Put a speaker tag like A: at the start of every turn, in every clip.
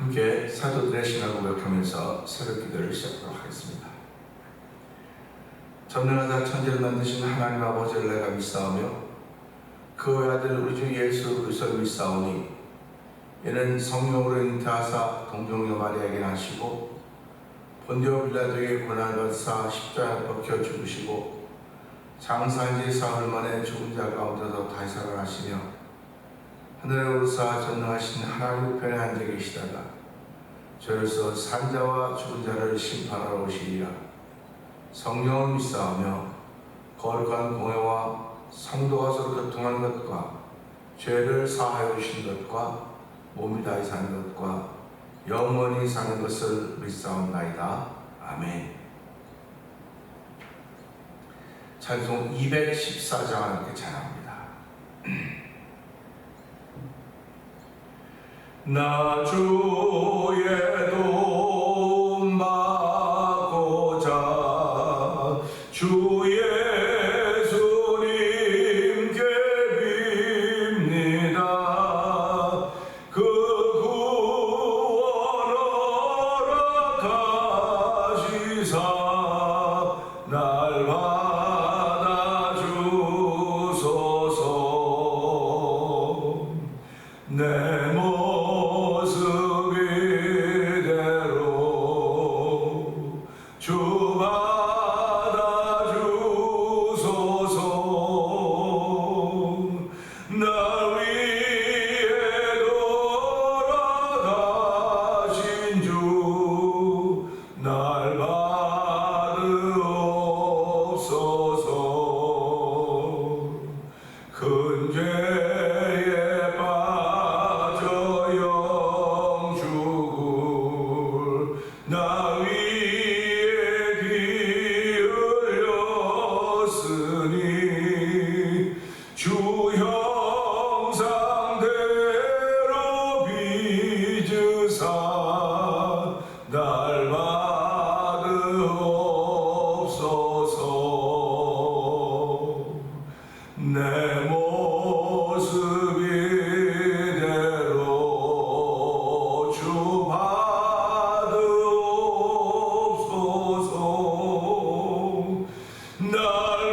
A: 함께 사도들의 신앙을 고백하면서 새벽 기도를 시작하도록 하겠습니다. 전능하사 천지를 만드신 하나님 아버지를 내가 믿사오며 그 아들 우리 주 예수 그리스도를 믿사오니 이는 성령으로 잉태하사 동정녀 마리아에게 나시고 본디오 빌라도에게 고난을 받으사 십자가에 박혀 죽으시고 장사한 지 사흘 만에 죽은 자 가운데서 다시 살아나시며 하늘에 오르사 전능하신 하나님 우편에 앉아 계시다가 저로서 산자와 죽은 자를 심판하러 오시리라. 성령을 믿사오며 거룩한 공회와 성도가 서로 교통하는 것과 죄를 사하여 주신 것과 몸이 다시 사는 것과 영원히 사는 것을 믿사옵나이다. 아멘. 찬송 214장 함께 찬양합니다. 나 주의 도움 받고자 주 예수님께 빕니다. 그 구원 허락하시사 날 받아주소서. 내 모습 이대로 주 받아주소서. 날 위해 돌아가신 주 날 받으옵소서. 큰 죄에 빠져 영죽을 나 위에 피 흘렸으니 주 형상대로 빚으사 날 받으옵소서. 내 모습 이대로 주 받으옵소서. 날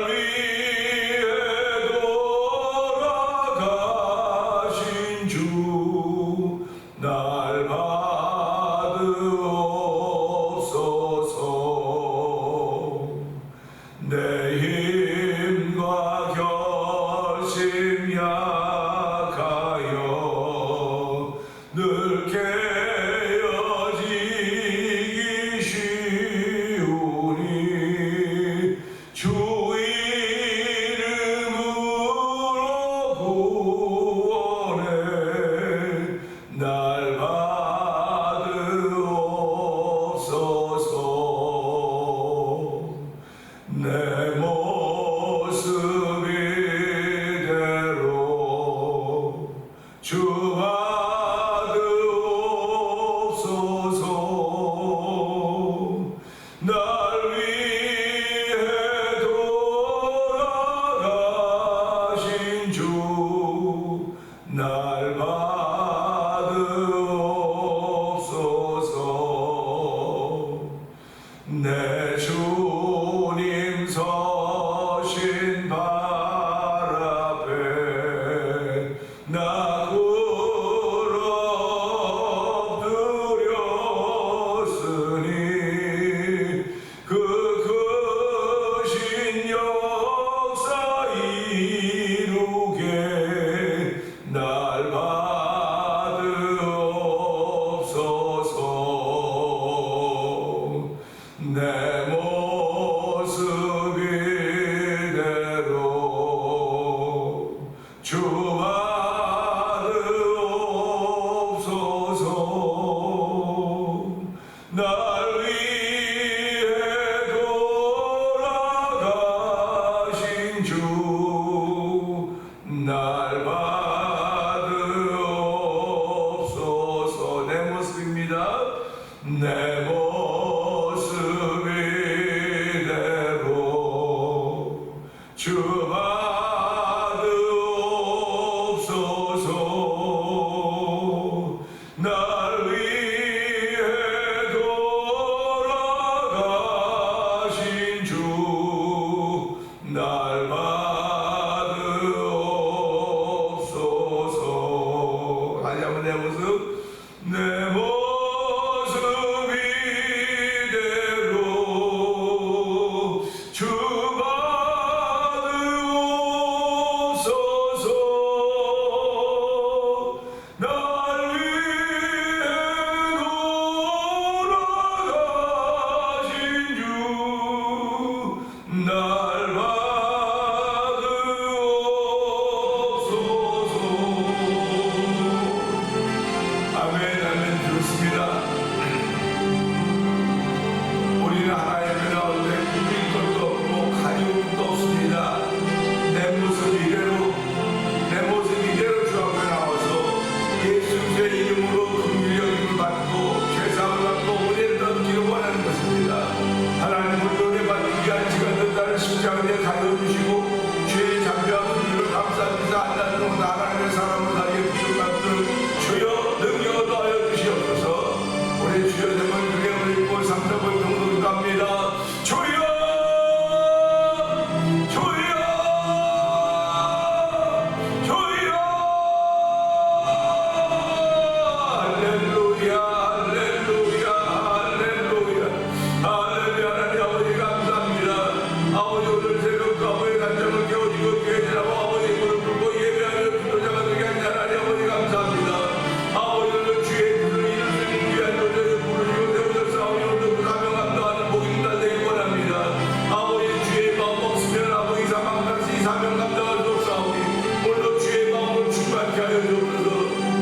A: 위해 돌아가신 주 날 받으옵소서. 내 힘과 결심 약하여 늘 깨어지기 쉬우니 주 이름으로 구원해 날 받으옵소서. 내 모습 이대로 주 받으옵소서. 다시 한번 내 모습 이대로 주 받으옵소서. 날 위해 돌아가신 주 날 받으옵소서. 아멘. 그렇습니다. 우리는 하나님의 가운데 꾸밀 것도 없고 가진 것도 없습니다. 내 모습 이대로 주 앞에 나와서 예수의 이름으로 긍휼히 여김을 받고 죄사함을 받고 은혜를 얻기를 원하는 것입니다. 하나님을 은혜받기 위한 시간 된다는 십자가에 가려주시고 죄의 장비와 긍휼을 감사합니다. 한날 동안 하나님의 사람을 나에게 부족한들 주여 능력을 더하여 주시옵소서. 우리 주여 되면 그경을 입고 3절 정도 갑니다. 주여 할렐루야 하나님 아버지 감사합니다. 아버지 오늘 새벽 아버지 간정을 깨워주고 교회들하고 아버지 무릎 꿇고 예배하며 기도자가 되게 하는 하나님 아버지 감사합니다. 아버지 오늘 주의 뜻을 이룰 수 있는 귀한 노래를 부르시고 세우셔 싸우니 오늘 그 사명 감당하는 복이 달되기 원합니다. 아버지 주의 마음 없으면 아버지 사명 감당할 수 없사오니 오늘도 주의 마음을 충만케 하여 주옵소서.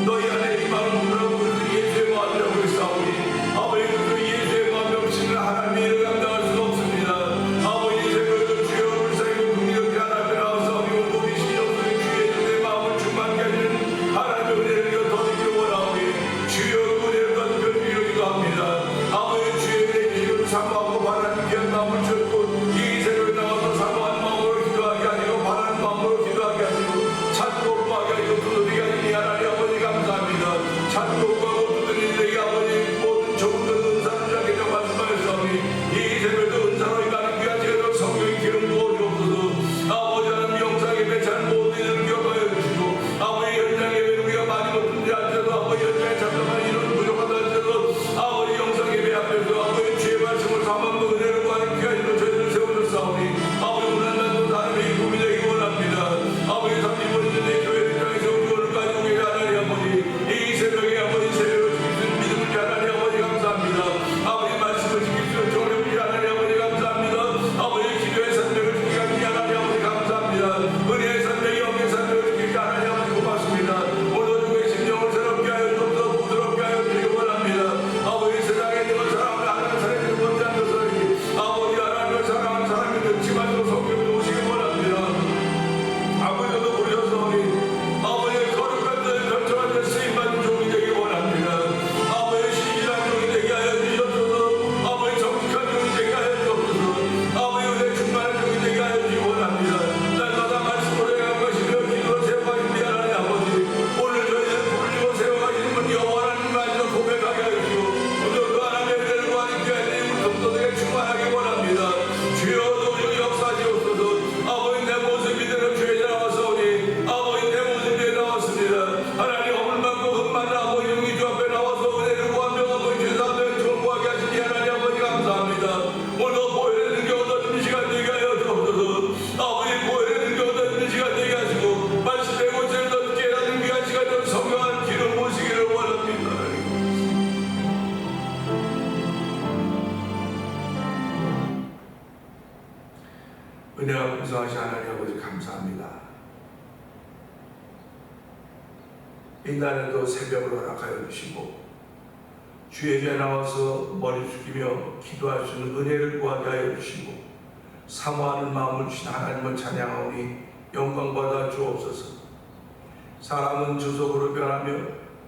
A: 너희 안에 이 마음을 부르고 예수의 마음이라고 했사오니 아버지 그 예수의 마음이 없이는 하나님의 일을 감당할 수가 없습니다. 아버지 새벽에도 주여 불쌍히고 긍휼히 하나님 나와사오니 오늘도 우리 신령스러운 주의 뜻의 마음을 충만케 하시는 하나님의 은혜를 더 드리기를 원하오니 주여 은혜를 더 드리기도 합니다. 아버지 주의 은혜 기름을 사모하고 바라는 귀한 마음을 줬고 이 새벽에 나와서 사모하는 마음으로 기도하게 하시고 바라는 마음으로 기도하게 하시고 찾고 구하게 하시고 두드리게 하시니 하나님 아버지 감사합니다. 찾고 구하고 두드리는 아버지 모든 좋은 은사를 주에게 말씀하셨사오니 이 새벽에도 은사로 임하는 귀한 제도 성령의 기름 부어주옵소서. 아버지 하나님 영상에 배치하는 모든 일을 기억하여 주시고 아버지 현장에 우리가 많이 못든지 않더라도 아버지 현장에 잠깐만 이런 부족하다 할지라도 아버지 영상 예배 앞에서 아버지 주의 말씀을 삼아 은혜를 구하는 귀한 일로 저희를 세워줬사오니 아버지 오늘 날도 하나님의 일품이 되기 원합니다. 아버지 30번 전에 교회를 향해서 우리 오늘까지 오게 하나님 아버지 이 새벽에 아버지 새벽을 지킬 수 있는 믿음을 주신 하나님 아버지 감사합니다. 아버지 말씀을 지킬 수 있는 정을 주신 하나님 아버지 감사합니다. 아버지 기도의 산맥을 지키게 하신 하나님 아버지 감사합니다. 은혜의 산맥이 없는 산맥을 지키게 하나님 아버지 고맙습니다. 오늘 주의 심령을 새롭게 하여 주옵소서. 부드럽게 하여 주시기 원합니다. 아버지 세상에 있는 사람을 하나님 사랑하는 것이 않는 것이 아버지 하나님을 사랑하는 사람이 늦지만도 성경을 오시기 원합니다. 아버지도 부르셨사오니 아버지의 거룩한 들 결정한 데 쓰임받는 종이 되기 원합니다. 아버지 신실한 종이 되게 하여 주시옵소서. 아버지 정직한 종이 되게 하여 주옵소서. 아버지 은혜 충만한 종이 되게 하여 주시기 원합니다. 날마다 말씀으로 행한 것이며 기도로 세워가신 하나님 아버지 오늘 저희를 부르시고 세워가시는 분 여호와 하나님 말씀을 고백하게 하여 주시고 오늘 그 하나님의 은혜를 구하는 귀한 힘을 dom도되게 충만하게 원합니다. 주여 도저히 역사하시옵소서. 아버지 내 모습 이대로 주에 나와서오니 아버지 내 모습 위에 나왔습니다. 하나님 허물 많고 흠 많은 아버지 용이 주 앞에 나와서 은혜를 구하며 아버지 죄사하며 존구하게 하시니 하나님 아버지 감사합니다. 오늘도 보혈의 능력 얻어주는 시간 되게 하여 주옵소서. 아버지 보혈의 능력 얻어주는 시간 되게 하시고 말씀의 곳을 더 깨닫는 귀한 시간 좀 성령한 기름 모시기를 원합니다. 은혜가 풍성하신 하나님 아버지 감사합니다. 인간에도 새벽을 허락하여 주시고 주의 전에 나와서 머리 숙이며 기도할 수 있는 은혜를 구하게 하여 주시고 사모하는 마음을 주신 하나님을 찬양하오니 영광받아 주옵소서. 사람은 주속으로 변하며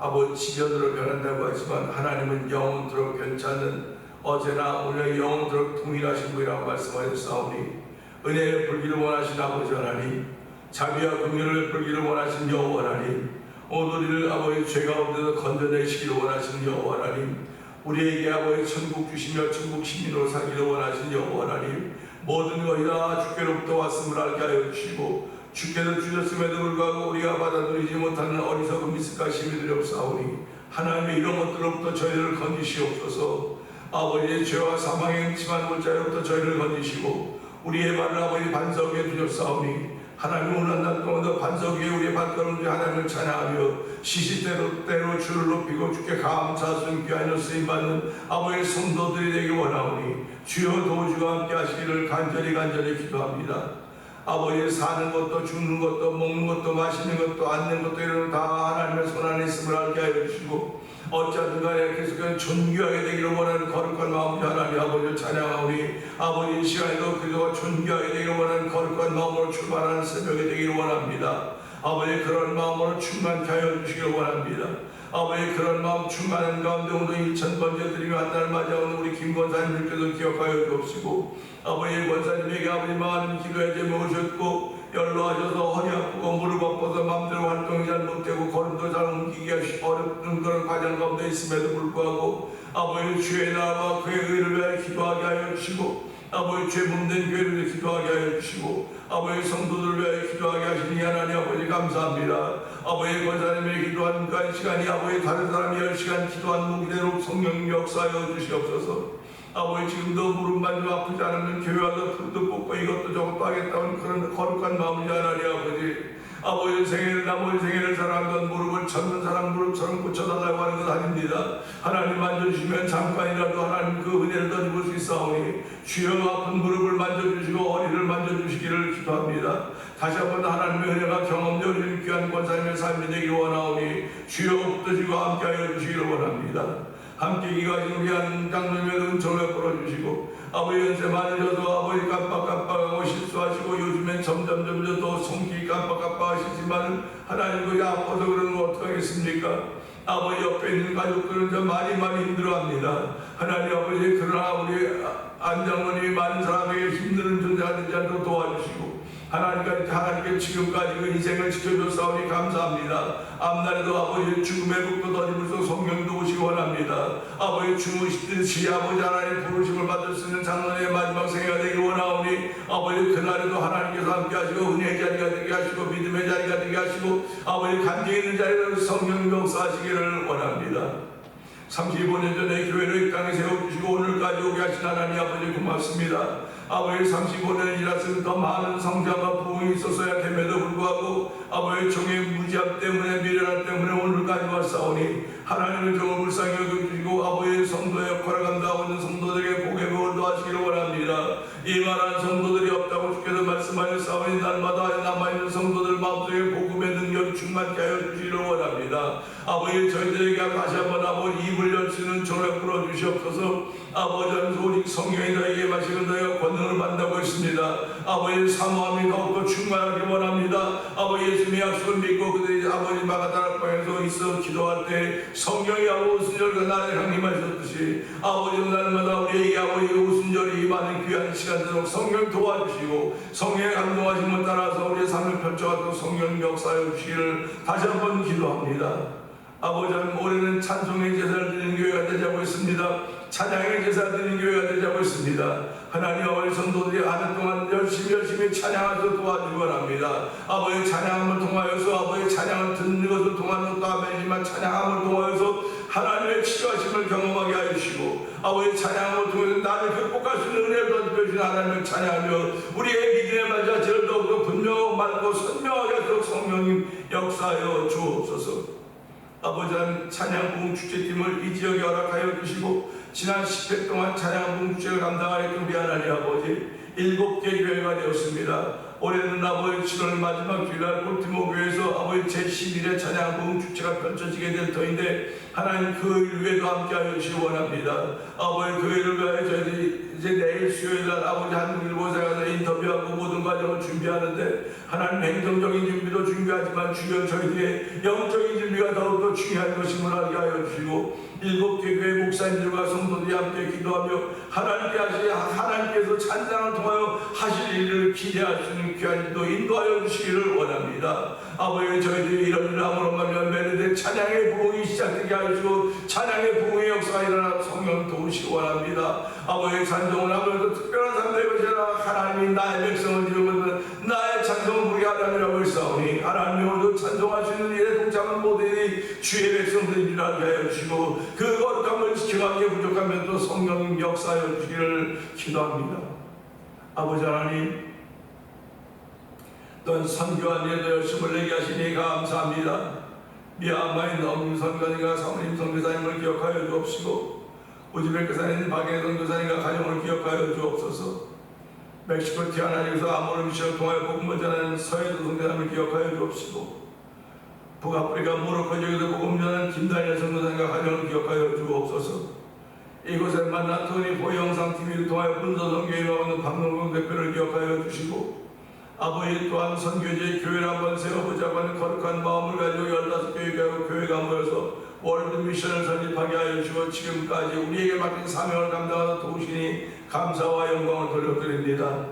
A: 아버지 지변으로 변한다고 하지만 하나님은 영원토록 변치 않는 어제나 오늘 영원토록 동일하신 분이라고 말씀하셨사오니 은혜를 풀기를 원하신 아버지 하나님, 자비와 긍휼을 풀기를 원하신 여호와 하나님, 오늘 우리를 아버지 죄 가운데서 건져내시기를 원하시는 여호와 하나님, 우리에게 아버지 천국 주시며 천국 시민으로 살기를 원하시는 여호와 하나님, 모든 것이 다 주께로부터 왔음을 알게 하여 주시고 주께서 주셨음에도 불구하고 우리가 받아들이지 못하는 어리석음 있을까 심히 두렵사오니 하나님의 이런 것들로부터 저희를 건지시옵소서. 아버지의 죄와 사망의 음침한 골짜기로부터 저희를 건지시고 우리의 발을 아버지 반석 위에 두셨사오니 하나님 오늘 날 동안도 반석 위에 우리의 발걸음 위에 하나님을 찬양하며 시시때로 주를 높이고 주께 감사 순귀하여 쓰임받는 아버지의 성도들이 되기 원하오니 주여 도주가 함께 하시기를 간절히 기도합니다. 아버지 사는 것도 죽는 것도 먹는 것도 마시는 것도 앉는 것도 이런 다 하나님의 손 안에 있음을 알게 하여 주시고 어찌하든 간에 계속해서 존귀하게 되기를 원하는 거룩한 마음으로 하나님 아버지를 찬양하오니 아버지 이 시간에도 그리스도가 존귀하게 되기를 원하는 거룩한 마음으로 출발하는 새벽이 되기를 원합니다. 아버지 그런 마음으로 충만케 하여 주시기를 원합니다. 아버지 그런 마음 충만한 가운데 오늘 1000번째 드리며 한 달 맞이하는 우리 김권사님께도 기억하여 주옵시고 아버지 권사님에게 아버지 많은 기도의 제목을 주셨고 연로하셔서 허리 아프고 무릎 아파서 마음대로 활동이 잘 못되고 걸음도 잘 옮기기 어렵는 그런 과정 가운데 있음에도 불구하고 아버지 주의 나라와 그의 의를 위하여 기도하게 하여 주시고 아버지 죄 몸된 교회를 기도하게 하여 주시고 아버지 성도들을 위하여 기도하게 하시니 하나님 아버지 감사합니다. 아버지 권사님의 기도한 그 시간이 아버지 다른 사람이 10시간 기도한 무기대로 성령 역사하여 주시옵소서. 아버지 지금도 무릎만 좀 아프지 않으면 교회 와서 풀도 뽑고 이것도 저것도 하겠다는 그런 거룩한 마음이 하나님 아버지 생애를 나머지 생애를 사랑하던 무릎을 찾는 사람 무릎처럼 고쳐달라고 하는 것 아닙니다. 하나님 만져주시면 잠깐이라도 하나님 그 은혜를 더 입을 수 있사오니 주여 아픈 무릎을 만져주시고 허리를 만져주시기를 기도합니다. 다시 한번 하나님의 은혜가 경험되어진 귀한 권사님의 삶이 되기를 원하오니 주여 붙드시고 함께하여 주시기를 원합니다. 함께 기가진 우리 한 장로님의 은총을 풀어주시고 아버지 연세 많으셔서 아버지 깜빡깜빡하고 실수하시고 요즘엔 점점 더 성기 깜빡깜빡하시지만 하나님 그게 아파서 그러는 거 어떡하겠습니까? 아버지 옆에 있는 가족들은 좀 많이 힘들어합니다. 하나님 아버지 그러나 우리 안장로님이 많은 사람에게 힘든 존재가 되지 않도록 도와주시고 하나님께 지금까지 그 인생을 지켜줬사오니 감사합니다. 앞날에도 아버지 죽음의 북도 던지면서 성령도 오시기 원합니다. 아버지 주무시듯이 아버지 하나님 부르심을 받을 수 있는 장로의 마지막 생애가 되기 원하오니 아버지 그날에도 하나님께서 함께 하시고 은혜의 자리가 되게 하시고 믿음의 자리가 되게 하시고 아버지 간증 있는 자리로 성령 역사하시기를 원합니다. 35년 전에 교회를 이 땅에 세워주시고 오늘까지 오게 하신 하나님 아버지 고맙습니다. 아버지 35년을 지났으면 더 많은 성장과 부흥이 있었어야 됨에도 불구하고 아버지 종의 무지함 때문에 미련함 때문에 오늘까지 왔사오니 하나님의 종을 불쌍히 여겨주시고 아버지의 성도의 역할을 감당하고 있는 성도들에게 복의 복을 더하시기를 원합니다. 이 말한 성도들이 없다고 주께서 말씀하셨사오니 날마다 남아있는 성도들 마음속에 복음의 능력이 충만케 하여 주시기를 원합니다. 아버지 저희들에게 다시 한번 아버지 입을 열 수 있는 종을 풀어주시옵소서. 아버지 오직 성령이 너에게 마시고 너희가 권능을 받는다고 했습니다. 아버지 사모함이 더욱더 충만하기 원합니다. 아버지 예수님의 약속을 믿고 그들이 아버지 마가다락방에서 있어 기도할 때 성령이 아버지 오순절과 나를 강림하셨듯이 아버지 날마다 우리에게 아버지 오순절이 많은 귀한 시간대로 성령 도와주시고 성령의 감동하심을 따라서 우리의 삶을 펼쳐가도록 성령 역사해 주시기를 다시 한번 기도합니다. 아버지 올해는 찬송의 제사를 드리는 교회가 되자고 했습니다. 찬양의 제사 드리는 교회가 되자고 했습니다. 하나님 아버지 성도들이 하는 동안 열심히 찬양하셔서 도와주기 원합니다. 아버지 찬양함을 통하여서 아버지 찬양을 듣는 것을 통하는 것도 아멘이지만 찬양함을 통하여서 하나님의 치료하심을 경험하게 하시고 아버지 찬양함을 통해서 나를 극복할 수 있는 은혜를 던져주신 하나님을 찬양하며 우리의 믿음의 발자취를 더욱더 분명하고 맑고 선명하게 하도록 성령님 역사하여 주옵소서. 아버지 찬양 부흥 축제팀을 이 지역에 허락하여 주시고 지난 10회 동안 찬양 부흥 축제를 감당하였던 우리 하나님 아버지 7개 교회가 되었습니다. 올해는 아버지 7월 마지막 주일날 볼티모 교회에서 아버지 제11회 찬양 부흥 축제가 펼쳐지게 될 터인데 하나님 그 일 위에도 함께하여 주시기 원합니다. 아버지 그 일을 위하여 저희들이 이제 내일 수요일날 아버지 한국일보에 가서 인터뷰하고 모든 과정을 준비하는데 하나님 행정적인 준비도 중요하지만 주여 저희들의 영적인 준비가 더욱더 중요한 것임을 알게 하여 주시고 7개 교회 목사님들과 성도들이 함께 기도하며 하나님께서 찬양을 통하여 하실 일을 기대할 수 있는 귀한 일도 인도하여 주시기를 원합니다. 아버지 저희들이 이런 일을 함으로 말미암아 매일의 찬양의 부흥이 시작되게 하시고 찬양의 부흥의 역사가 일어나 성령 도우시기 원합니다. 아버지 찬송을 하면서 특별한 삶의 것이라 하나님이 나의 백성을 지으면 나의 찬양 찬송은 우리 하나님이라고 했사오니 하나님 오늘도 찬송할 수 있는 일에 동참한 모든 주의 백성들이라 하여 주시고 그 거룩함을 지켜가기에 부족하면 또 성령님 역사하여 주기를 기도합니다. 아버지 하나님, 또한 선교한 일에도 열심을 내게 하시니 감사합니다. 미얀마의 넘 선교사님과 사모님 선교사님을 기억하여 주옵시고 우즈베키스탄에 있는 박영애 선교사님과 가정을 기억하여 주옵소서. 멕시코 티아나에서 아모르 미션을 통하여 복음을 전하는 서해도 선교사님을 기억하여 주옵시고 북아프리카 모로코 지역에서 복음을 전하는 김다니엘 선교사님과 가정을 기억하여 주옵소서. 이곳에 만난 토니 보영상 TV를 통하여 분서 선교에 나오는 박농동 대표를 기억하여 주시고 아버지 또한 선교지의 교회를 한번 세워보자고 하는 거룩한 마음을 가지고 15교회가 교회가 모여서 월드 미션을 설립하게 하여 주시고 지금까지 우리에게 맡긴 사명을 감당하여 도우시니 감사와 영광을 돌려드립니다.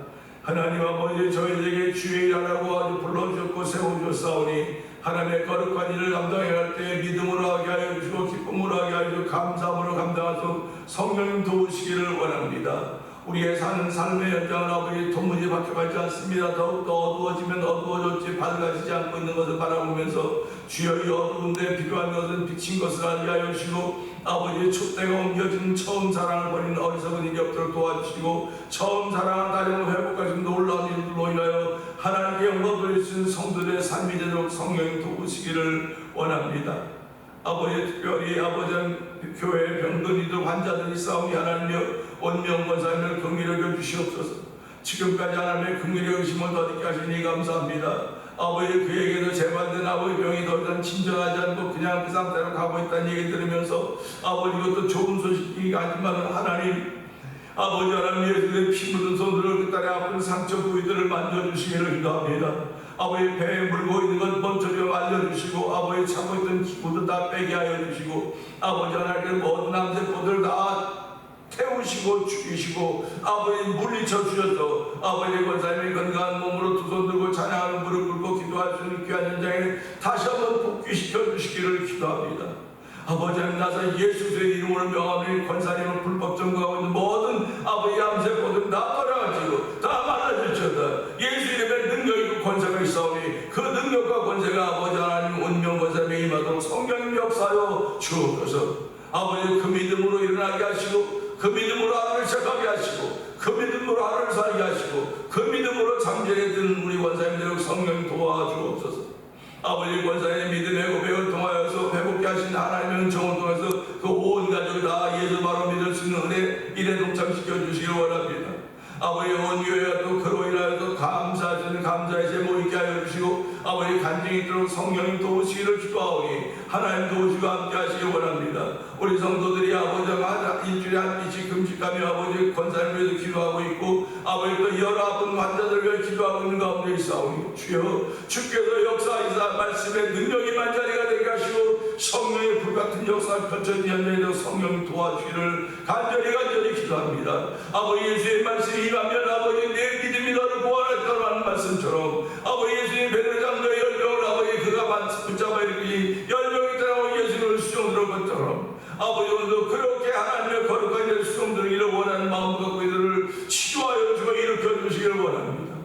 A: 하나님 아버지, 저희에게 주의 일하라고 아주 불러주셨고 세워주셨사오니 하나님의 거룩한 일을 감당해야 할 때 믿음으로 하게 하여 주시고 기쁨으로 하게 하여 주시고 감사함으로 감당하셔서 성령님 도우시기를 원합니다. 우리의 사는 삶의 현장은 아버지 도무지 바뀌어가지 않습니다. 더욱더 어두워지면 어두워졌지 밝아지지 않고 있는 것을 바라보면서 주여 이 어두운데 필요한 것은 비친 것을 알게 하여 주시고 아버지의 촛대가 옮겨진 처음 사랑을 버리는 어리석은 일이 없도록 도와주시고 처음 사랑한 가정을 회복하신 놀라운 일들로 인하여 하나님께 영광 돌릴 수 있는 성도들의 삶이 되도록 성령이 도우시기를 원합니다. 아버지, 특별히 아버지 교회에 병든이들 환자들이 싸우니 하나님여 원명권사님을 긍휼히 여겨 주시옵소서. 지금까지 하나님의 긍휼히 여기심을 더디게 하시니 감사합니다. 아버지, 그에게도 재발된 아버지 병이 더 이상 진정하지 않고 그냥 그 상태로 가고 있다는 얘기 들으면서 아버지, 이것도 좋은 소식이긴 하지만 하나님 아버지 하나님 예수의 피 묻은 손들을 그 딸의 아픈 상처 부위들을 만져주시기를 기도합니다. 아버지, 배에 물고 있는 것 먼저 좀 알려주시고 아버지 차고 있던 기구도 다 빼게 하여 주시고 아버지 하나님 모든 남세포들 다 태우시고 죽이시고 아버지 물리쳐 주셔서 아버지 권사님의 건강한 몸으로 두 손 들고 찬양하는 무릎 꿇고 기도할 수 있는 귀한 현장에 다시 한번 복귀시켜 주시기를 기도합니다. 아버지 하나님, 나서 예수의 이름으로 명하노니 권사님을 불법 점거하고 있는 모든 아버지 암세포들 다 떠나가지고 다 말라주셔다. 예수 이름에 능력 있고 권세가 있사오니 그 능력과 권세가 아버지 하나님 운명 권사님에 임하도록 성령님 역사하여 주옵소서. 아버지, 그 믿음으로 일어나게 하시고 그 믿음으로 하루를 시작하게 하시고 그 믿음으로 하루를 살게 하시고 그 믿음으로 잠재에 드는 우리 권사님들 성령 도와주옵소서. 아버지, 권사님의 믿음의 고백을 통하여서 회복케 하신 하나님의 은총을 통해서 그 온 가족이 다 예수 바로 믿을 수 있는 은혜 일에 동참시켜 주시길 원합니다. 아버지, 온 교회가 또 그로 인하여서 감사하시는 감사의 제목 있게 하여 주시고 아버지, 간증이 있도록 성령님 도우시기를 기도하오니 하나님 도우시고 함께 하시길 원합니다. 우리 성도들이 아버지가 일주일에 한 끼씩 금식하며 아버지 권사님을 위해서 기도하고 있고 아버지 또 여러 아픈 환자들을 위해 기도하고 있는 가운데 있사오니 주여 주께서 역사하시사 말씀의 능력이 만자리가 되게 하시고 성령의 불같은 역사를 펼쳐진 현장에서 성령 도와주기를 간절히 기도합니다. 아버지, 예수의 말씀이 임하면 아버지 내 믿음이 너를 구원했다는 말씀처럼 아버지 예수의 베드로장도의 열병을 아버지 그가 붙잡아 일으키니 열병이 따라오 예수를 수종들을 것처럼 아버지 오늘도 그렇게 하나님의 거룩한 일을 수종들기를 원하는 마음 갖고 이들을 치유하여 주고 일으켜 주시기를 원합니다.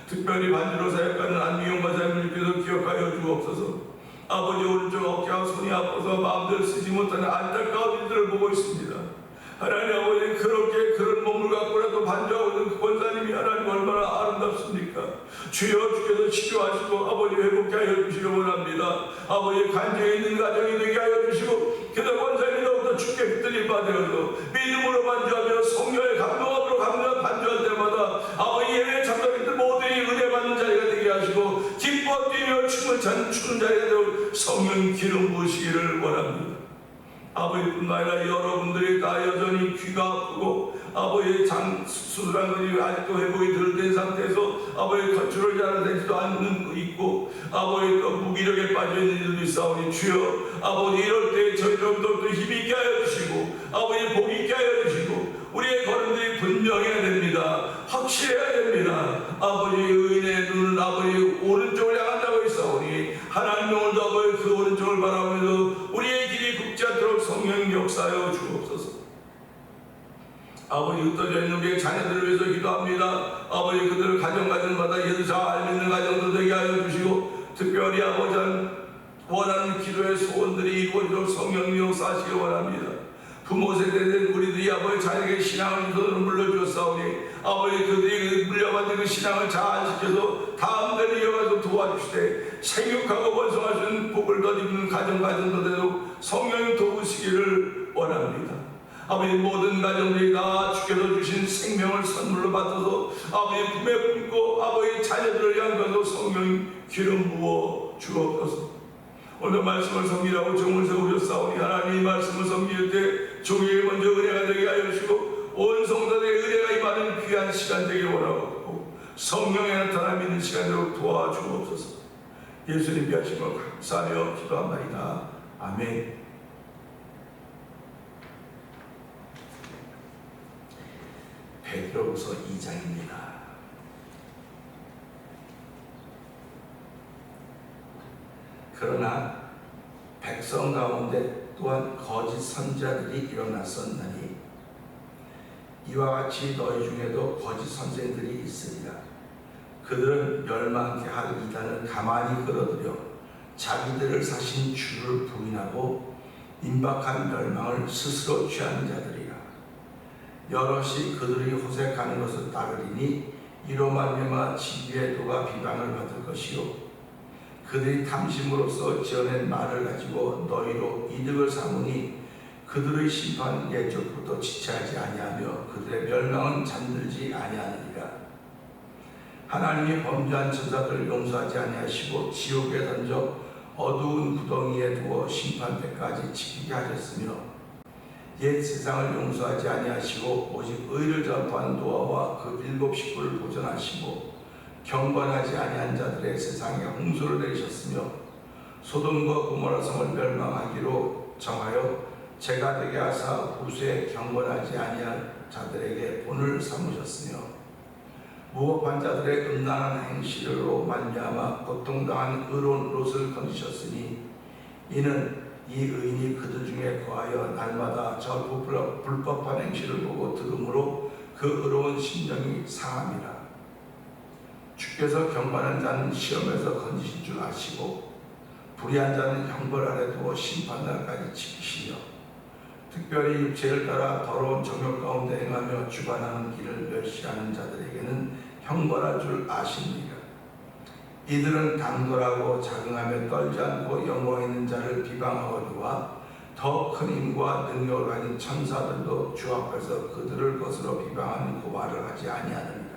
A: 특별히 반주로 사역하는 안미용 권사님들께서 기억하여 주옵소서. 아버지, 오른쪽 어깨와 손이 아파서 마음대로 쓰지 못하는 안타까운 일들을 보고 있습니다. 하나님 아버지, 그렇게 그런 몸을 갖고라도 반주하고 있는 그 권사님이 하나님 얼마나 아름답습니까? 주여 주께서 치료하시고 아버지 회복케 하여 주시기 원합니다. 아버지, 간증에 있는 가정이 되게 하여 주시고 그래서 권사님이 더욱더 주께 붙들림 받으셔서 믿음으로 반주하며 성령의 감동함으로 반주할 때마다 아버지 예배 참석인들 모두이 은혜 받는 자리가 되게 하시고 기뻐 뛰며 춤을 추는 자리가 되고 성령 기름 부으시기를 원합니다. 아버지뿐만 아니라 여러분들이 다 여전히 귀가 아프고 아버지 수술한 것이 아직도 회복이 덜 된 상태에서 아버지 건축을 잘 되지도 않는 있고 아버지 또 무기력에 빠져있는 일도 있사오니 주여 아버지 이럴 때 저희들도 힘이 있게 하여 주시고 아버지 복이 있게 하여 주시고 우리의 걸음들이 분명해야 됩니다. 확실해야 됩니다. 아버지, 의인의 눈은 아버지 오른쪽을 향한다고 있사오니 하나님 오늘도 아버지 그 오른쪽을 바라보면서 우리의 길이 굽지 않도록 성령 역사하여 주옵소서. 아버지 흩어져 있는 우리의 자녀들을 위해서 기도합니다. 아버지 그들을 가정마다 예수 잘 믿는 가정도 되게 하여 주시고 특별히 아버지 원하는 기도의 소원들이 이루어지도록 성령님 역사하시기 원합니다. 부모 세대된 우리들이 아버지 자녀에게 신앙을 손으로 물려주었사오니 아버지 그들이 물려받은 그 신앙을 잘 지켜서 다음들을 이어가서 도와주시되 생육하고 번성할 수 있는 복을 덧입는 가정도 되도록 성령님 도우시기를 원합니다. 아버지 모든 가정들이 다 주께서 주신 생명을 선물로 받아서 아버지 품에 품고 아버지 자녀들을 향해서 성령 기름 부어 주옵소서. 오늘 말씀을 섬기라고 종을 세우셨사오니 하나님 말씀을 섬길 때 종에게 먼저 은혜가 되게 하여 주시고 온 성도들의 은혜가 임하는 귀한 시간 되길 원하고 성령의 나타나 믿는 시간으로 도와주옵소서. 예수님 비하심을 감사하며 기도합니다. 아멘. 베드로후서 2장입니다. 그러나 백성 가운데 또한 거짓 선지자들이 일어났었나니 이와 같이 너희 중에도 거짓 선생들이 있으리라. 그들은 멸망케 할 이단을 가만히 끌어들여 자기들을 사신 주를 부인하고 임박한 멸망을 스스로 취하는 자들이라. 여럿이 그들이 호색하는 것을 따르리니 이로 말미암아 진리의 도가 비방을 받을 것이요 그들이 탐심으로써 지어낸 말을 가지고 너희로 이득을 삼으니 그들의 심판은 예적부터 지체하지 아니하며 그들의 멸망은 잠들지 아니하느니라. 하나님이 범죄한 천사들을 용서하지 아니하시고 지옥에 던져 어두운 구덩이에 두어 심판 때까지 지키게 하셨으며 옛 세상을 용서하지 아니하시고 오직 의를 전파하는 노아와 그 7 식구를 보존하시고 경건하지 아니한 자들의 세상에 홍수를 내리셨으며 소돔과 고모라 성을 멸망하기로 정하여 재가 되게 하사 후세에 경건하지 아니한 자들에게 본을 삼으셨으며 무법한 자들의 음란한 행실로 말미암아 고통당한 의로운 롯을 건지셨으니 이는 이 의인이 그들 중에 거하여 날마다 저 불법한 행실을 보고 들음으로 그 의로운 심령이 상함이라. 주께서 경건한 자는 시험에서 건지신 줄 아시고 불의한 자는 형벌 아래 두어 심판날까지 지키시며 특별히 육체를 따라 더러운 정욕 가운데 행하며 주관하는 길을 멸시하는 자들에게는 형벌할 줄 아십니까? 이들은 당돌하고 자긍하며 떨지 않고 영광 있는 자를 비방하거니와 더 큰 힘과 능력을 가진 천사들도 주 앞에서 그들을 거스러 비방하는 그 말을 하지 아니하느니라.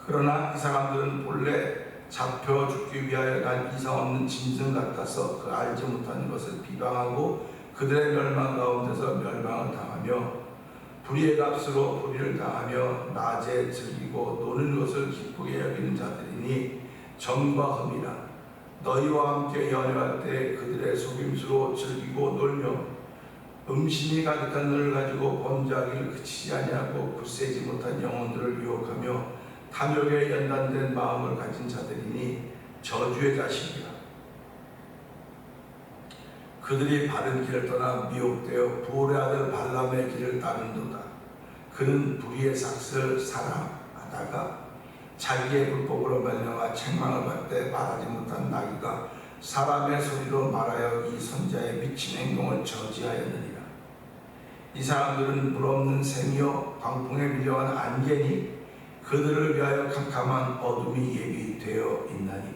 A: 그러나 이 사람들은 본래 잡혀 죽기 위하여 난 이상 없는 짐승 같아서 그 알지 못하는 것을 비방하고 그들의 멸망 가운데서 멸망을 당하며 불의의 값으로 불의를 당하며 낮에 즐기고 노는 것을 기쁘게 여기는 자들이니 점과 흠이라. 너희와 함께 연애할 때 그들의 속임수로 즐기고 놀며 음심이 가득한 눈을 가지고 범죄하기를 그치지 아니하고 굳세지 못한 영혼들을 유혹하며 탐욕에 연단된 마음을 가진 자들이니 저주의 자식이라. 그들이 바른 길을 떠나 미혹되어 부올의 아들 발람의 길을 따른도다. 그는 불의의 삭슬을 사랑하다가 자기의 불법으로 말미암아 책망을 받되 말하지 못한 나귀가 사람의 소리로 말하여 이 선지자의 미친 행동을 저지하였느니라. 이 사람들은 물없는 샘이요 광풍에 밀려간 안개니 그들을 위하여 캄캄한 어둠이 예비되어 있나니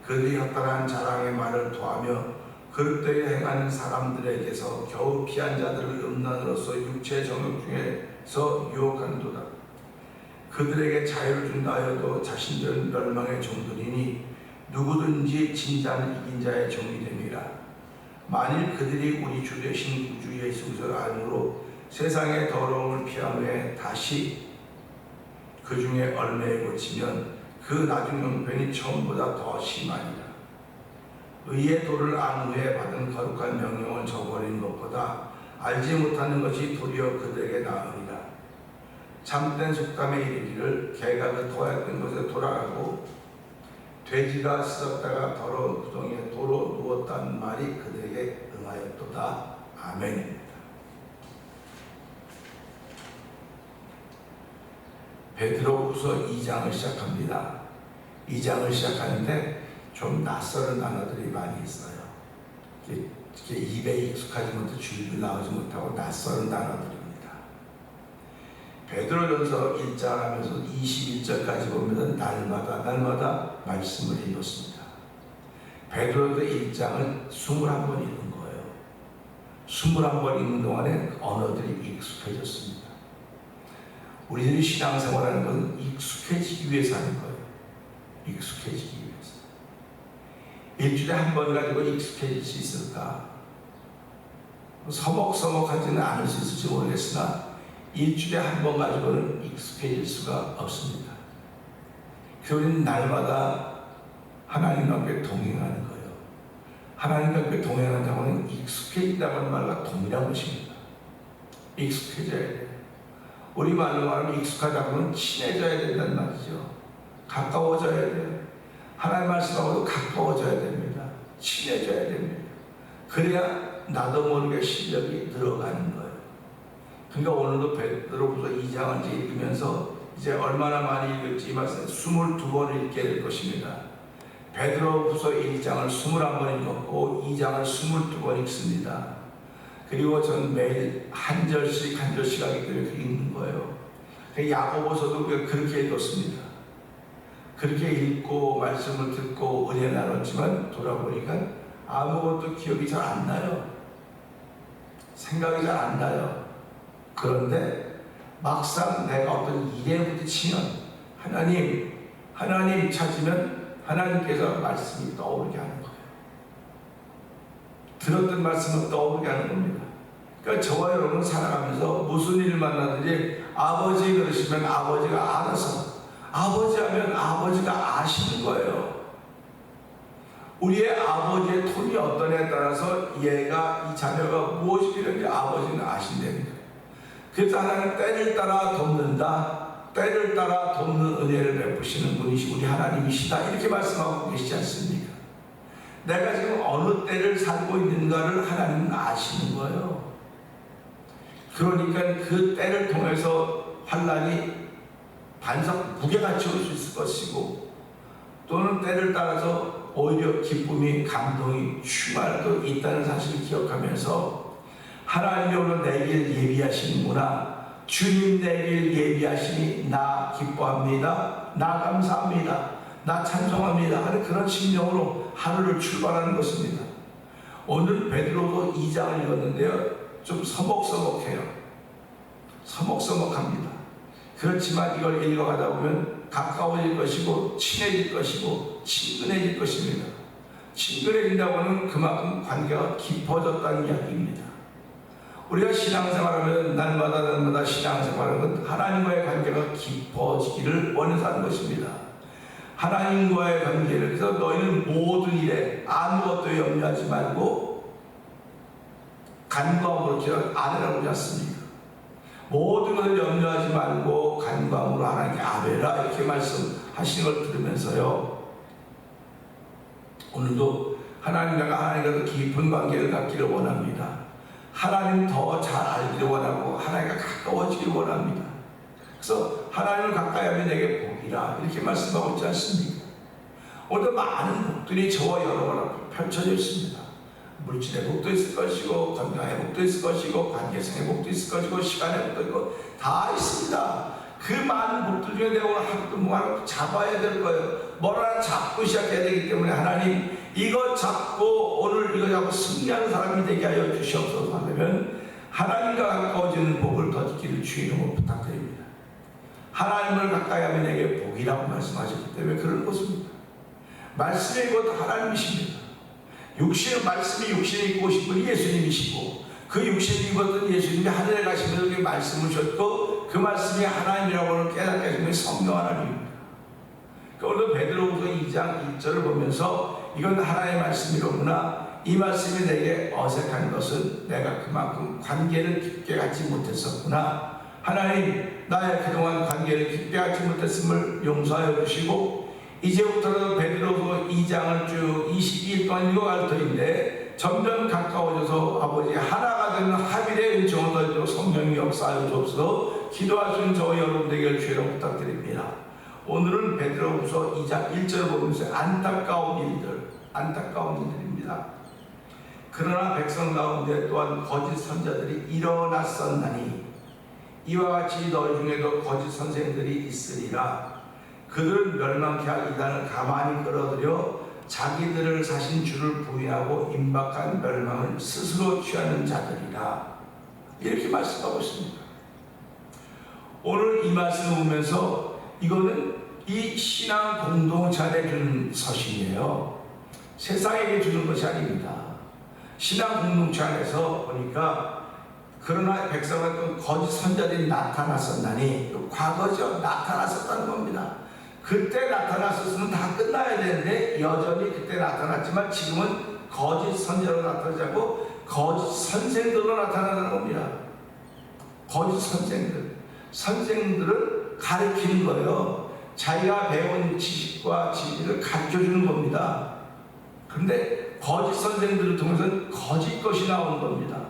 A: 그들이 헛다란 자랑의 말을 토하며 그릇되게 행하는 사람들에게서 겨우 피한 자들을 음란으로서 육체 정욕 중에서 유혹하는도다. 그들에게 자유를 준다 하여도 자신들은 멸망의 종들이니 누구든지 진자는 이긴 자의 종이 됨이라. 만일 그들이 우리 주 되신 구주 예수 그리스도를 알므로 세상의 더러움을 피한 후에 다시 그 중에 얼매에 고치면 그 나중 형편이 처음보다 더 심하니라. 의의 도를 안 후에 받은 거룩한 명령을 저버리는 것보다 알지 못하는 것이 도리어 그들에게 나으니라. 참된 속담에 이르기를 개가 그 토하였던 곳에 돌아가고 돼지가 쓰었다가 더러운 구덩이에 도로 누웠다는 말이 그들에게 응하였도다. 아멘입니다. 베드로후서 2장을 시작합니다. 2장을 시작하는데 좀 낯설은 단어들이 많이 있어요. 이게 입에 익숙하지 못해 줄줄 나오지 못하고 낯설은 단어들입니다. 베드로전서 1장 하면서 21절까지 보면 날마다 말씀을 읽었습니다. 베드로전서 1장은 21번 읽은 거예요. 21번 읽는 동안에 언어들이 익숙해졌습니다. 우리들이 신앙생활하는 것은 익숙해지기 위해서 하는 거예요. 익숙해지기 위해서. 일주일에 한 번 가지고 익숙해질 수 있을까? 서먹서먹하지는 않을 수 있을지 모르겠으나 일주일에 한 번 가지고는 익숙해질 수가 없습니다. 그래서 우리는 날마다 하나님과 함께 동행하는 거예요. 하나님과 함께 동행한다고 하는 익숙해진다는 말과 동일한 것입니다. 익숙해져야 돼요. 우리 말로 말하면 익숙하다고 하면 친해져야 된다는 말이죠. 가까워져야 돼요. 하나님 말씀하고도 가까워져야 됩니다. 친해져야 됩니다. 그래야 나도 모르게 실력이 늘어가는 거예요. 그러니까 오늘도 베드로후서 2장을 읽으면서 이제 얼마나 많이 읽을지 이 말씀 22번 읽게 될 것입니다. 베드로후서 1장을 21번 읽었고 2장을 22번 읽습니다. 그리고 전 매일 한 절씩 하기 때문에 읽는 거예요. 야고보서도 우리가 그렇게 읽었습니다. 그렇게 읽고 말씀을 듣고 은혜 나눴지만 돌아보니까 아무것도 기억이 잘 안 나요. 생각이 잘 안 나요. 그런데 막상 내가 어떤 일에 부딪히면 하나님 찾으면 하나님께서 말씀이 떠오르게 하는 거예요. 들었던 말씀을 떠오르게 하는 겁니다. 그러니까 저와 여러분 살아가면서 무슨 일을 만나든지 아버지 그러시면 아버지가 알아서 아버지 하면 아버지가 아시는 거예요. 우리의 아버지의 톤이 어떠냐에 따라서 얘가 이 자녀가 무엇이 필요한지 아버지는 아신다는 거예요. 그래서 하나님은 때를 따라 돕는다. 때를 따라 돕는 은혜를 베푸시는 분이시 우리 하나님이시다. 이렇게 말씀하고 계시지 않습니까? 내가 지금 어느 때를 살고 있는가를 하나님은 아시는 거예요. 그러니까 그 때를 통해서 환난이 반석 무게같이 올 수 있을 것이고 또는 때를 따라서 오히려 기쁨이 감동이 충만할 수 있다는 사실을 기억하면서 하나님이 오늘 내 길 예비하시는구나. 주님 내 길 예비하시니 나 기뻐합니다. 나 감사합니다. 나 찬송합니다 하는 그런 심령으로 하루를 출발하는 것입니다. 오늘 베드로도 2장을 읽었는데요. 좀 서먹서먹해요. 서먹서먹합니다. 그렇지만 이걸 읽어가다 보면 가까워질 것이고 친해질 것이고 친근해질 것입니다. 친근해진다고 하는 그만큼 관계가 깊어졌다는 이야기입니다. 우리가 신앙생활하면 날마다 신앙생활하는 건 하나님과의 관계가 깊어지기를 원해서 하는 것입니다. 하나님과의 관계를 그래서 너희는 모든 일에 아무것도 염려하지 말고 간구함으로 기도를 아뢰라고 하지 않습니까? 모든 것을 염려하지 말고 간구함으로 하나님께 아뢰라 이렇게 말씀하시는 걸 들으면서요. 오늘도 하나님과 깊은 관계를 갖기를 원합니다. 하나님 더 잘 알기를 원하고 하나님과 가까워지기를 원합니다. 그래서 하나님을 가까이 하면 내게 복이라 이렇게 말씀하고 있지 않습니까? 오늘 많은 복들이 저와 여러분 앞에 펼쳐져 있습니다. 물질의 복도 있을 것이고 건강의 복도 있을 것이고 관계성의 복도 있을 것이고 시간의 복도 있고 다 있습니다. 그 많은 복들 중에 내가 오늘 하루도 뭐 하나 잡아야 될 거예요. 뭘 하나 잡고 시작해야 되기 때문에 하나님 이거 잡고 오늘 이거 잡고 승리하는 사람이 되게 하여 주시옵소서 하려면 하나님과 가까워지는 복을 더 얻기를 주의 이름으로 부탁드립니다. 하나님을 가까이 하면 내게 복이라고 말씀하셨기 때문에 그런 것입니다. 말씀이 곧 하나님이십니다. 말씀이 육신에 입고 오신 분이 예수님이시고 그 육신을 입었던 예수님이 하늘에 가시면서 그 말씀을 주셨고 그 말씀이 하나님이라고 하는 깨닫게 하신 분이 성령 하나님입니다. 오늘 베드로후서 2장 1절을 보면서 이건 하나님의 말씀이로구나. 이 말씀이 내게 어색한 것은 내가 그만큼 관계를 깊게 갖지 못했었구나. 하나님 나의 그동안 관계를 깊게 갖지 못했음을 용서하여 주시고 이제부터는 베드로후서 2장을 쭉 22일 동안 읽어갈 터인데 점점 가까워져서 아버지 하나가 되는 합일의 은총을 더해주고 성령이 역사하여 주옵소서. 기도할 수 있는 저와 여러분에게 주의를 부탁드립니다. 오늘은 베드로후서 2장 1절을 보면서 안타까운 일들입니다. 그러나 백성 가운데 또한 거짓 선자들이 일어났었나니 이와 같이 너희 중에도 거짓 선생들이 있으리라. 그들은 멸망케 할 이단을 가만히 끌어들여 자기들을 사신 주를 부인하고 임박한 멸망을 스스로 취하는 자들이라. 이렇게 말씀하고 있습니다. 오늘 이 말씀을 보면서 이거는 이 신앙 공동체에 주는 서신이에요. 세상에게 주는 것이 아닙니다. 신앙 공동체 안에서 보니까 그러나 백성은 거짓 선자들이 나타났었나니, 과거죠. 나타났었다는 겁니다. 그때 나타났었으면 다 끝나야 되는데 여전히 그때 나타났지만 지금은 거짓 선자로 나타나지 않고 거짓 선생들로 나타나는 겁니다. 거짓 선생들은 가르치는 거예요. 자기가 배운 지식과 진리를 가르쳐주는 겁니다. 그런데 거짓 선생들을 통해서는 거짓 것이 나오는 겁니다.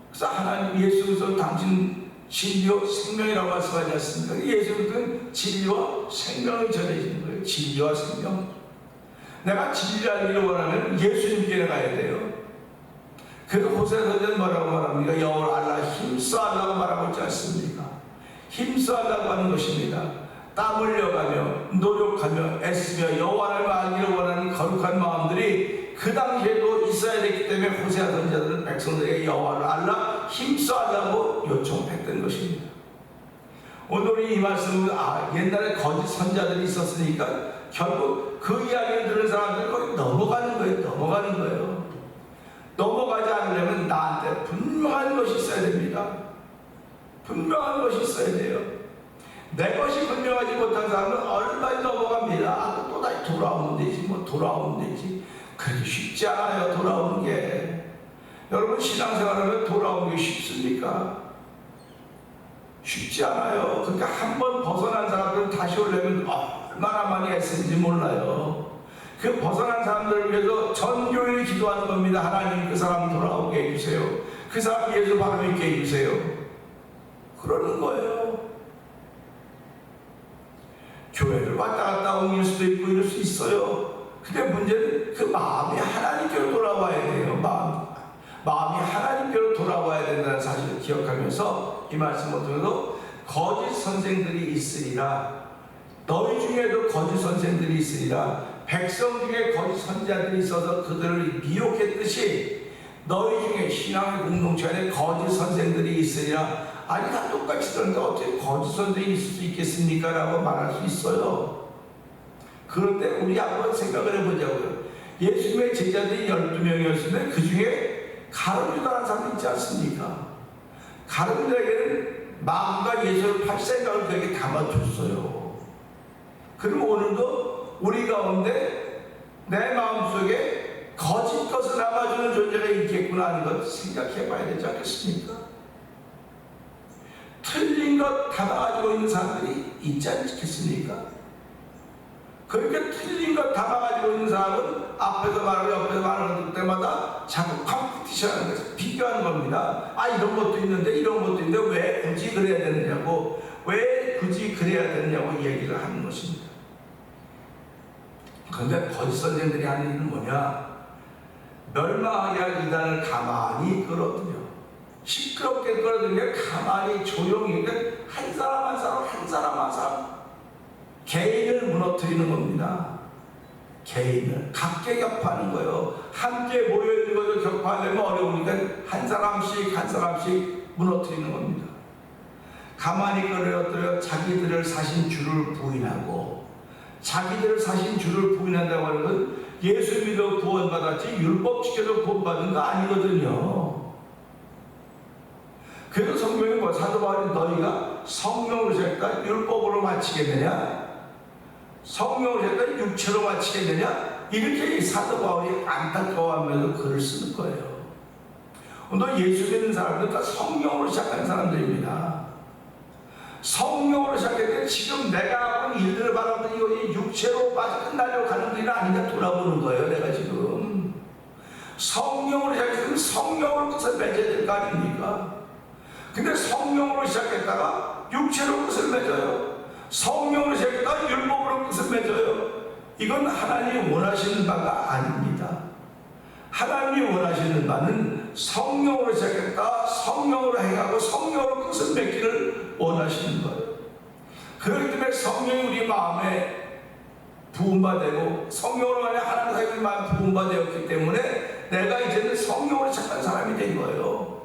A: 그래서 하나님 예수께서 당신 진리와 생명이라고 말씀하지 않습니까? 예수님은 진리와 생명이 전해지는 거예요. 진리와 생명. 내가 진리를 알기를 원하면 예수님께 가야 돼요. 그래서 호세아서는 뭐라고 말합니까? 여호와를 알라 힘써하라고 말하고 있지 않습니까? 힘써하라고 하는 것입니다. 땀 흘려가며 노력하며 애쓰며 여호와를 알기를 원하는 거룩한 마음들이 그 당시에도 있어야 됐기 때문에 호세아 선지자들은 백성들에게 여호와를 알라 힘써하라고 요청했던 것입니다. 오늘 이 말씀은 옛날에 거짓 선지자들이 있었으니까 결국 그 이야기를 들은 사람들이 거기 넘어가는 거예요. 넘어가지 않으려면 나한테 분명한 것이 있어야 됩니다. 분명한 것이 있어야 돼요. 내 것이 분명하지 못한 사람은 얼마나 넘어갑니다. 또 다시 돌아오면 되지. 그렇게 쉽지 않아요. 돌아오는 게. 여러분 신앙생활하면 돌아오는 게 쉽습니까? 쉽지 않아요. 그러니까 한번 벗어난 사람들은 다시 오려면 얼마나 많이 애쓰는지 몰라요. 그 벗어난 사람들을 위해서 전교일 기도하는 겁니다. 하나님 그 사람 돌아오게 해주세요. 그 사람 예수 바로 믿게 해주세요. 그러는 거예요. 교회를 왔다 갔다 옮길 수도 있고 이럴 수 있어요. 근데 문제는 그 마음이 하나님께로 돌아와야 돼요. 마음이 하나님께로 돌아와야 된다는 사실을 기억하면서 이 말씀을 통해서 거짓 선생들이 있으리라. 너희 중에도 거짓 선생들이 있으리라. 백성 중에 거짓 선지자들이 있어서 그들을 미혹했듯이 너희 중에 신앙의 공동체 안에 거짓 선생들이 있으리라. 아니 다 똑같이 들었는데 어떻게 거짓 선생이 있을 수 있겠습니까? 라고 말할 수 있어요. 그런데 우리 한번 생각을 해보자고요. 예수님의 제자들이 12명이었는데 그 중에 가룟유다라는 사람이 있지 않습니까? 가룟유다에게는 마음과 예수를 팔 생각을 그에게 담아줬어요. 그럼 오늘도 우리 가운데 내 마음속에 거짓 것을 담아주는 존재가 있겠구나 하는 것 생각해 봐야 되지 않겠습니까? 틀린 것 담아가지고 있는 사람들이 있지 않겠습니까? 그렇게 틀린 것 담아가지고 있는 사람은 앞에서 말하고 옆에서 말하는 때마다 자꾸 컴피티션하는 거죠. 비교하는 겁니다. 이런 것도 있는데 왜 굳이 그래야 되느냐고 얘기를 하는 것입니다. 그런데 거짓 선생들이 하는 일은 뭐냐? 멸망하게 할 이단을 가만히 끌어들여 시끄럽게 끌어들여 가만히 조용히 한 사람 한 사람 개인을 무너뜨리는 겁니다. 개인을 각계 격파하는 거예요. 함께 모여있는 것을 격파하려면 어려우니까 한 사람씩 무너뜨리는 겁니다. 가만히 끌어들여 자기들을 사신 주를 부인하고, 자기들을 사신 주를 부인한다고 하는 건 예수 믿어 구원받았지 율법 지켜서 구원받은 거 아니거든요. 그래서 성경이 사도 바울이 너희가 성령으로 살까 율법으로 마치겠느냐? 성령으로 살까 육체로 마치겠느냐? 이렇게 사도 바울이 안타까워하면서 글을 쓰는 거예요. 오늘 예수 믿는 사람들은 다 성령으로 시작한 사람들입니다. 성령으로 시작했는데 지금 내가 하는 일들을 바라보니 이거 육체로 끝나려고 가는 일이 아닌가 돌아보는 거예요. 내가 지금 성령으로 시작했으면 성령을 끝에 맺어야 될 거 아닙니까? 근데 성령으로 시작했다가 육체로 끝을 맺어요. 성령으로 시작했다가 율법으로 끝을 맺어요. 이건 하나님이 원하시는 바가 아닙니다. 하나님이 원하시는 바는 성령으로 시작했다 성령으로 행하고 성령으로 끝을 맺기를 원하시는 거예요. 그렇기 때문에 성령이 우리 마음에 부음받고 성령으로 만약 하나님 사람의 마음에 부음받았기 때문에 내가 이제는 성령으로 시작한 사람이 된 거예요.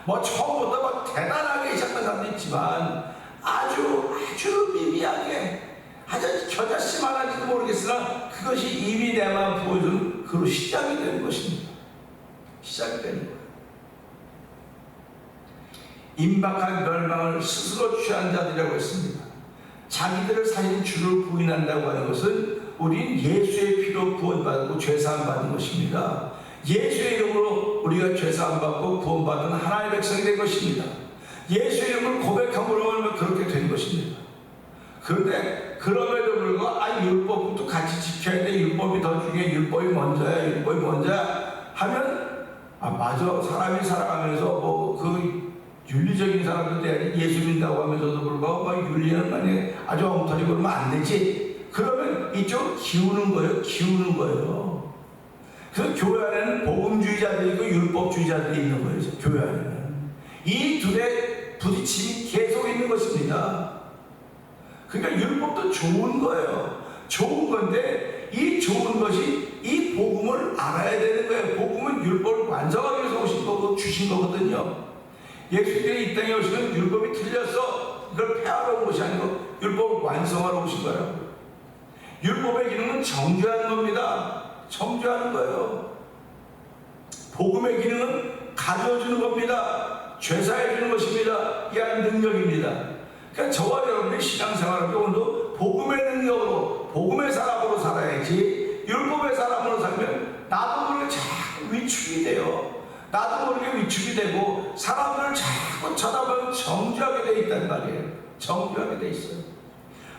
A: 뭐 처음부터 막 대단하게 시작한 사람도 있지만 아주 미미하게 아주 겨자씨만한지도 모르겠으나 그것이 이미 내 마음 보여준 그로 시작이 되는 것입니다. 시작이 되는 거예요. 임박한 멸망을 스스로 취한 자들이라고 했습니다. 자기들을 살린 주를 부인한다고 하는 것은 우린 예수의 피로 구원받고 죄사함 받은 것입니다. 예수의 이름으로 우리가 죄사함 받고 구원받은 하나님의 백성이 된 것입니다. 예수의 이름을 고백함으로 하면 그렇게 된 것입니다. 그런데 그럼에도 불구하고 율법도 같이 지켜야 돼. 율법이 더 중요해. 율법이 먼저야. 율법이 먼저야. 하면 맞아. 사람이 살아가면서 그 윤리적인 사람도 돼야지. 예수 믿는다고 하면서도 불구하고 막 윤리는 만약에 아주 엉터리고 그러면 안 되지. 그러면 이쪽 기우는 거예요. 기우는 거예요. 그래서 교회 안에는 복음주의자들이 있고 율법주의자들이 있는 거예요. 교회 안에는. 이 둘의 부딪힘이 계속 있는 것입니다. 그러니까 율법도 좋은 거예요. 좋은 건데 이 좋은 것이 이 복음을 알아야 되는 거예요. 복음은 율법을 완성하기 위해서 오신 거고 주신 거거든요. 예수님이 이 땅에 오시면 율법이 틀렸어. 이걸 폐하러 온 것이 아니고 율법을 완성하러 오신 거예요. 율법의 기능은 정죄하는 겁니다. 정죄하는 거예요. 복음의 기능은 가져주는 겁니다. 죄사해 주는 것입니다. 이 안에 능력입니다. 그러니까 저와 여러분의 신앙생활을 오늘도 복음의 능력으로 복음의 사람으로 살아야지 율법의 사람으로 살면 나도 모르게 자꾸 위축이 돼요. 나도 모르게 위축이 되고 사람들을 자꾸 쳐다보면 정죄하게 돼 있단 말이에요. 정죄하게 돼 있어요.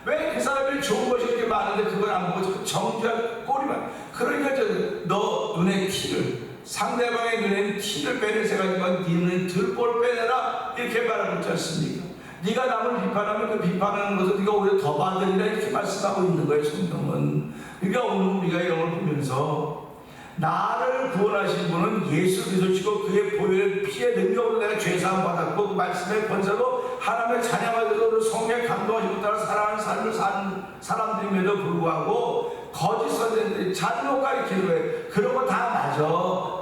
A: 왜 그 사람이 좋은 것이 이렇게 많은데 그걸 안 보고 정죄할 꼴이만. 그러니까 너 눈에 티를 상대방의 눈에는 티를 빼낼 생각이지만 네 눈에 들보를 빼내라 이렇게 말하고 있지 않습니까? 네가 남을 비판하면 그 비판하는 것을 네가 오히려 더 받으리라 이렇게 말씀하고 있는 거예요. 성경은. 그러니까 오늘 우리가 이런 걸 보면서 나를 구원하신 분은 예수 그리스도시고 그의 보혈 피의 능력으로 내가 죄사함 받았고 그 말씀의 권세로 하나님의 자녀가 되어서 성령에 감동하시고 따라 사랑하는 삶을 사는 사람들임에도 불구하고 거짓 선생들이 잔혹 가리키는 거예요. 그런 거 다 맞아.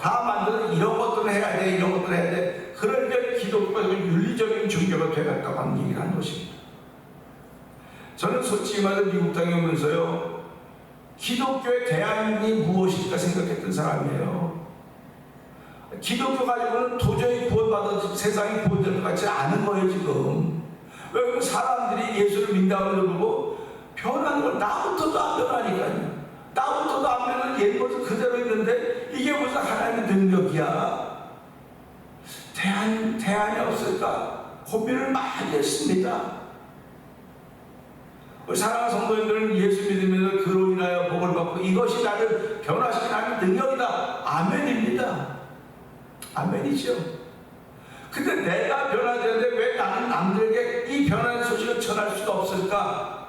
A: 다 만드는 이런 것들을 해야 돼. 이런 것들을 해야 돼. 그러니까 기독교가 윤리적인 종교가 되었다고 하는 얘기를 한 것입니다. 저는 솔직히 말해서 미국 땅에 오면서요. 기독교의 대안이 무엇일까 생각했던 사람이에요. 기독교 가지고는 도저히 구원받아 세상이 구원될 것 같지 않은 거예요 지금. 왜 사람들이 예수를 믿는다고 그러고 변하는 걸 나부터도 안 변하니까요. 나부터도 안 변하는 옛 모습 그대로 있는데 이게 무슨 하나님의 능력이야. 대안이 없을까 고민을 많이 했습니다. 사랑하는 성도님들은 예수 믿으면서 그로 인하여 복을 받고 이것이 나를 변화시키는 하나님의 능력이다. 아멘입니다. 아멘이죠. 근데 내가 변화되는데 왜 나는 남들에게 이 변화의 소식을 전할 수가 없을까?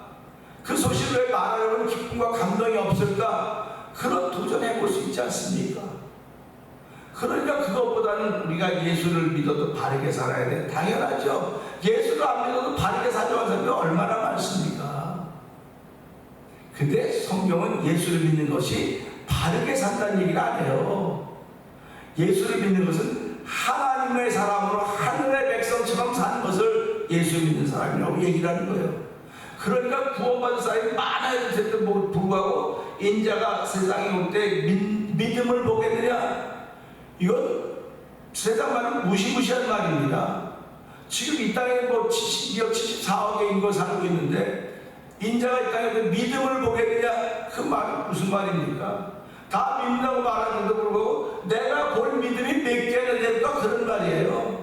A: 그 소식을 왜 말하려면 기쁨과 감동이 없을까? 그런 도전해 볼 수 있지 않습니까? 그러니까 그것보다는 우리가 예수를 믿어도 바르게 살아야 돼. 당연하죠. 예수를 안 믿어도 바르게 살아가는 사람이 얼마나 많습니까? 근데 성경은 예수를 믿는 것이 바르게 산다는 얘기를 안 해요. 예수를 믿는 것은 하나님의 사람으로 하늘의 백성처럼 사는 것을 예수 믿는 사람이라고 얘기를 하는 거예요. 그러니까 구원받은 사람이 많아야 될텐데 불구하고 인자가 세상에 올 때 믿음을 보겠느냐? 이건 세상 말은 무시무시한 말입니다. 지금 이 땅에 72억 74억의 인구가 살고 있는데 인자가 이 땅에 믿음을 보겠느냐? 그 말은 무슨 말입니까? 다 믿는다고 말하는데 불구하고 내가 볼 믿음이 몇 개나 될까? 그런 말이에요.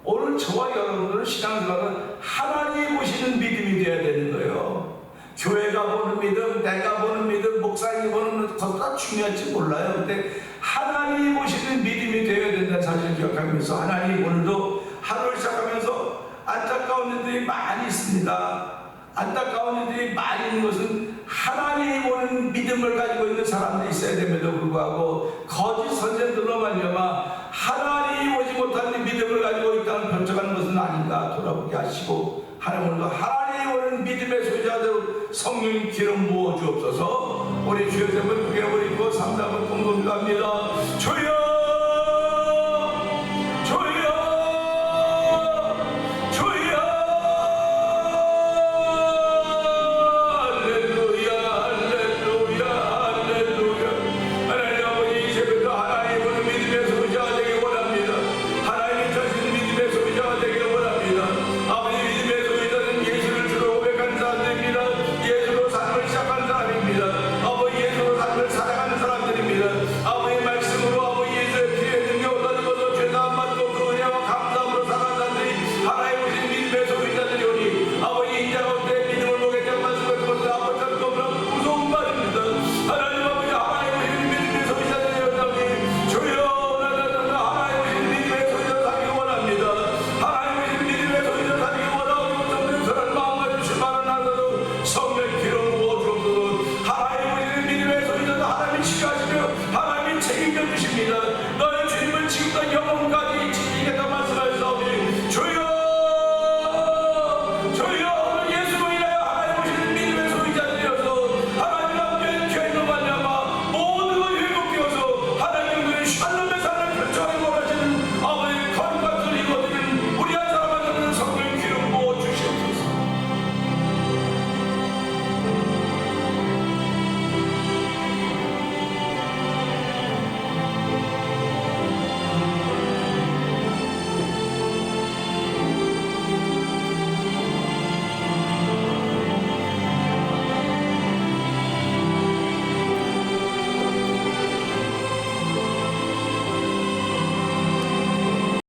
A: 오늘 저와 여러분들은 신앙생활은 하나님이 보시는 믿음이 되어야 되는 거예요. 교회가 보는 믿음, 내가 보는 믿음, 목사님이 보는 믿음, 그것 다 중요할지 몰라요. 근데 하나님이 보시는 믿음이 되어야 된다는 사실을 기억하면서 하나님 오늘도 하루를 시작하면서 안타까운 일들이 많이 있습니다. 안타까운 일들이 많이 있는 것은 하나님이 보는 믿음을 가지고 있는 사람들이 있어야 됨에도 불구하고 거짓 선생들로 말미암아 하나님이 보지 못하는 믿음을 가지고 있다는 변적하는 것은 아닌가 돌아보게 하시고, 하나님 오늘도 하나님이 보는 믿음의 소유자들 성령님 기름 부어 주옵소서. 우리 주여 한번 구해버리고 삼삼을 공동기도합니다. 주여